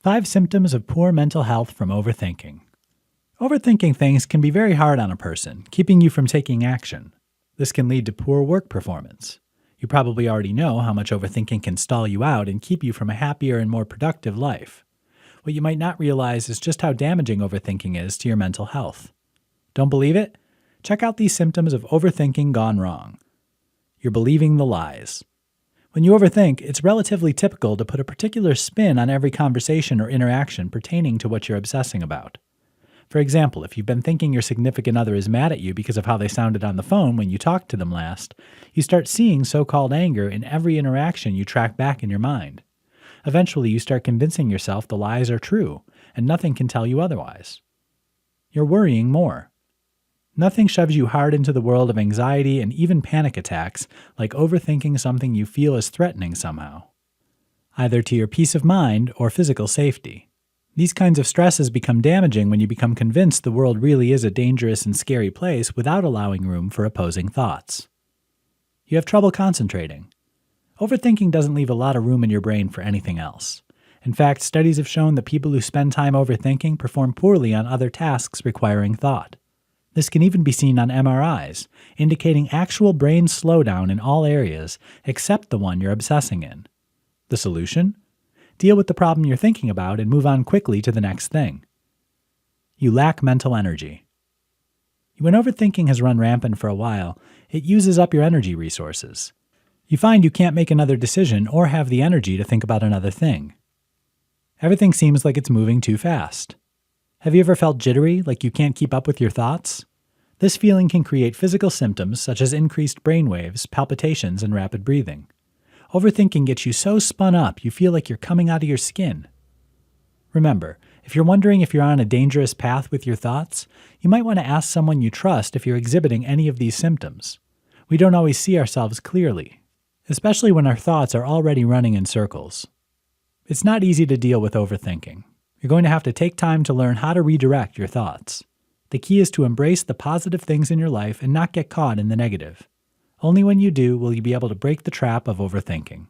5 symptoms of poor mental health from overthinking. Overthinking things can be very hard on a person, keeping you from taking action. This can lead to poor work performance. You probably already know how much overthinking can stall you out and keep you from a happier and more productive life. What you might not realize is just how damaging overthinking is to your mental health. Don't believe it? Check out these symptoms of overthinking gone wrong. You're believing the lies. When you overthink, it's relatively typical to put a particular spin on every conversation or interaction pertaining to what you're obsessing about. For example, if you've been thinking your significant other is mad at you because of how they sounded on the phone when you talked to them last, you start seeing so-called anger in every interaction you track back in your mind. Eventually, you start convincing yourself the lies are true, and nothing can tell you otherwise. You're worrying more. Nothing shoves you hard into the world of anxiety and even panic attacks like overthinking something you feel is threatening somehow, either to your peace of mind or physical safety. These kinds of stresses become damaging when you become convinced the world really is a dangerous and scary place without allowing room for opposing thoughts. You have trouble concentrating. Overthinking doesn't leave a lot of room in your brain for anything else. In fact, studies have shown that people who spend time overthinking perform poorly on other tasks requiring thought. This can even be seen on MRIs, indicating actual brain slowdown in all areas except the one you're obsessing in. The solution? Deal with the problem you're thinking about and move on quickly to the next thing. You lack mental energy. When overthinking has run rampant for a while, it uses up your energy resources. You find you can't make another decision or have the energy to think about another thing. Everything seems like it's moving too fast. Have you ever felt jittery, like you can't keep up with your thoughts? This feeling can create physical symptoms such as increased brain waves, palpitations, and rapid breathing. Overthinking gets you so spun up you feel like you're coming out of your skin. Remember, if you're wondering if you're on a dangerous path with your thoughts, you might want to ask someone you trust if you're exhibiting any of these symptoms. We don't always see ourselves clearly, especially when our thoughts are already running in circles. It's not easy to deal with overthinking. You're going to have to take time to learn how to redirect your thoughts. The key is to embrace the positive things in your life and not get caught in the negative. Only when you do will you be able to break the trap of overthinking.